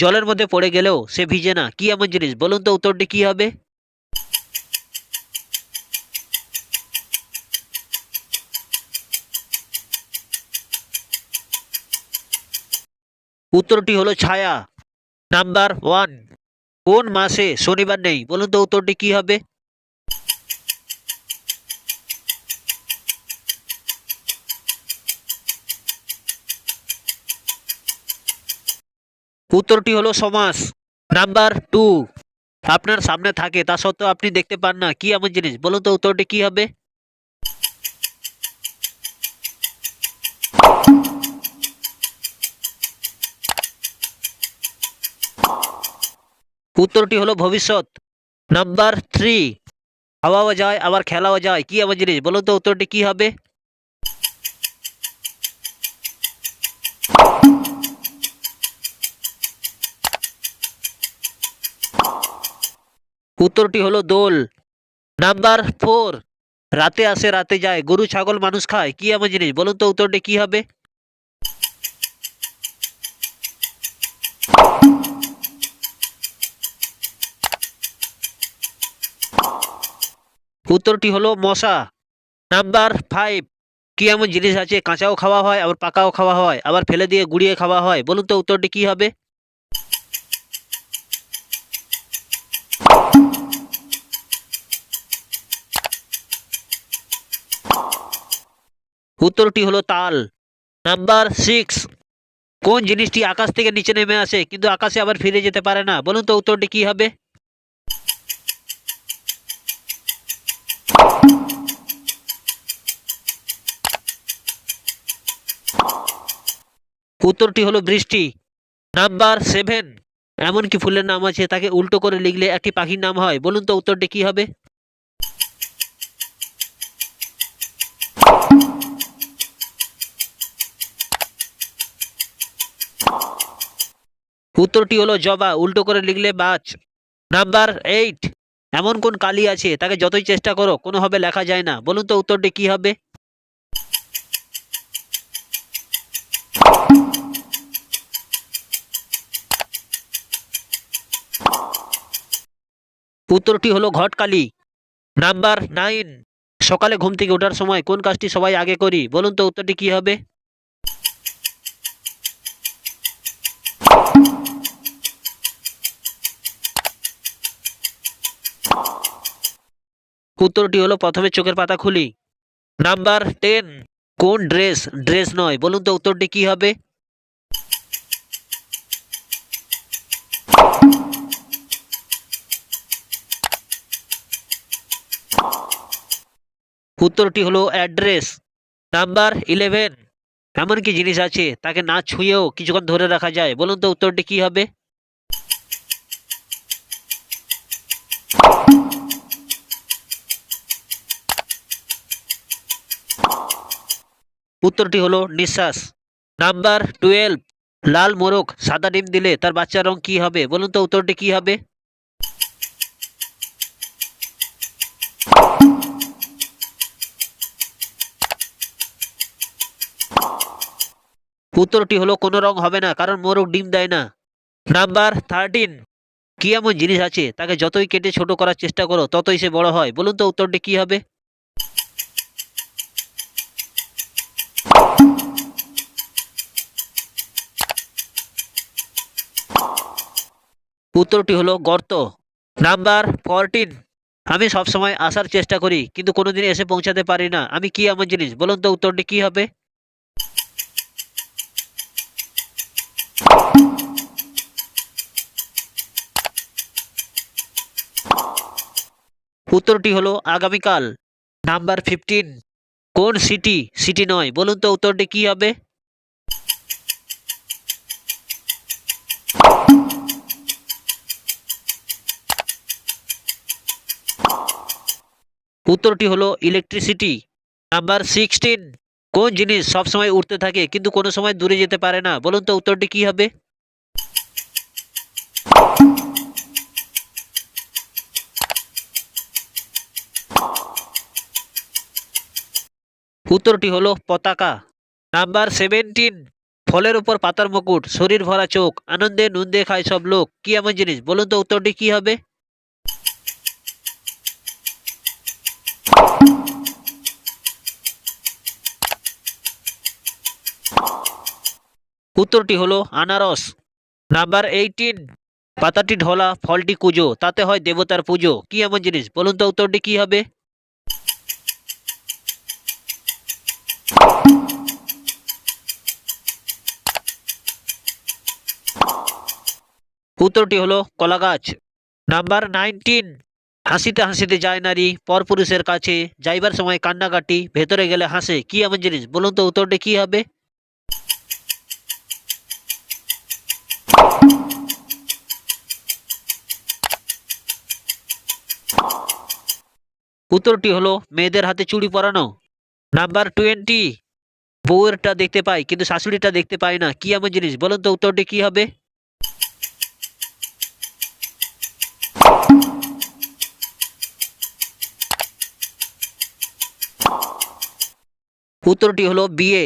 জলের মধ্যে পড়ে গেলেও সে ভিজে না, কি এমন জিনিস? বলুন তো উত্তরটি কি হবে? উত্তরটি হলো ছায়া। নাম্বার 1, কোন মাসে শনিবার নেই? বলুন তো উত্তরটি কি হবে? উত্তরটি হলো সমাস। নাম্বার 2, আপনার সামনে থাকে তা সত্ত্বেও আপনি দেখতে পান না, কি এমন জিনিস? বলুন তো উত্তরটি কি হবে? উত্তরটি হলো ভবিষ্যৎ। নাম্বার 3, খাওয়াও যায় আবার খেলাও যায়, কি এমন জিনিস? বলুন তো উত্তরটি কি হবে? উত্তরটি হলো দোল। নাম্বার 4, রাতে আসে রাতে যায়, গরু ছাগল মানুষ খায়, কি এমন জিনিস? বলুন তো উত্তরটি কি হবে? উত্তরটি হলো মশা। নাম্বার 5, কি এমন জিনিস আছে কাঁচাও খাওয়া হয় আবার পাকাও খাওয়া হয় আবার ফেলে দিয়ে গুঁড়িয়ে খাওয়া হয়? বলুন তো উত্তরটি কি হবে? উত্তরটি হলো তাল। নাম্বার 6, কোন জিনিসটি আকাশ থেকে নিচে নেমে আসে কিন্তু আকাশে আবার ফিরে যেতে পারে না? বলুন তো উত্তরটি কি হবে? উত্তরটি হলো বৃষ্টি। নাম্বার 7, এমন কি ফুলের নাম আছে তাকে উল্টো করে লিখলে একটি পাখির নাম হয়? বলুন তো উত্তরটি কি হবে? উত্তরটি হলো জবা, উল্টো করে লিখলে বাজ। নাম্বার 8, এমন কোন কালি আছে তাকে যতই চেষ্টা করো কোনোভাবে লেখা যায় না? বলুন তো উত্তরটি কি হবে? উত্তরটি হলো ঘটকালি। নাম্বার 9, সকালে ঘুম থেকে ওঠার সময় কোন কাজটি সবাই আগে করি? বলুন তো উত্তরটি কি হবে? উত্তরটি হলো প্রথমে চোখের পাতা খুলি। নাম্বার 10, কোন ড্রেস ড্রেস নয়? বলুন তো উত্তরটি কি হবে? উত্তরটি হলো অ্যাড্রেস। নাম্বার 11, এমন কি জিনিস আছে তাকে না ছুঁয়েও কিছুক্ষণ ধরে রাখা যায়? বলুন তো উত্তরটি কি হবে? উত্তরটি হলো নিঃশ্বাস। নাম্বার 12, লাল মোরগ সাদা ডিম দিলে তার বাচ্চার রং কি হবে? বলুন তো উত্তরটি কি হবে? উত্তরটি হলো কোনো রং হবে না, কারণ মোরগ ডিম দেয় না। নাম্বার 13, কি এমন জিনিস আছে তাকে যতই কেটে ছোট করার চেষ্টা করো ততই সে বড় হয়? বলুন তো উত্তরটি কি হবে? উত্তরটি হলো গর্ত। নাম্বার 14, আমি সবসময় আসার চেষ্টা করি কিন্তু কোনোদিন এসে পৌঁছাতে পারি না, আমি কি এমন জিনিস? বলুন তো উত্তরটি কি হবে? উত্তরটি হলো আগামীকাল। নাম্বার 15, কোন সিটি সিটি নয়? বলুন তো উত্তরটি কি হবে? উত্তরটি হলো ইলেকট্রিসিটি। নাম্বার 16, কোন জিনিস সবসময় উড়তে থাকে কিন্তু কোনো সময় দূরে যেতে পারে না? বলুন তো উত্তরটি কি হবে? উত্তরটি হলো পতাকা। নাম্বার 17, ফলের উপর পাতার মুকুট, শরীর ভরা চোখ, আনন্দে নুন দিয়ে খায় সব লোক, কি এমন জিনিস? বলুন তো উত্তরটি কি হবে? উত্তরটি হলো আনারস। নাম্বার 18, পাতাটি ঢোলা, ফলটি কুজো, তাতে হয় দেবতার পুজো, কি এমন জিনিস? বলুন তো উত্তরটি কি হবে? উত্তরটি হলো কলা গাছ। নাম্বার 19, হাসিতে হাসিতে যায় নারী পরপুরুষের কাছে, যাইবার সময় কান্নাকাটি, ভেতরে গেলে হাসে, কি এমন জিনিস? বলুন তো উত্তরটি কি হবে? উত্তরটি হলো মেয়েদের হাতে চুড়ি পরানো। নাম্বার 20, বউয়েরটা দেখতে পাই কিন্তু শাশুড়িটা দেখতে পাই না, কি এমন জিনিস? বলুন তো উত্তরটি কি হবে? উত্তরটি হলো বিয়ে।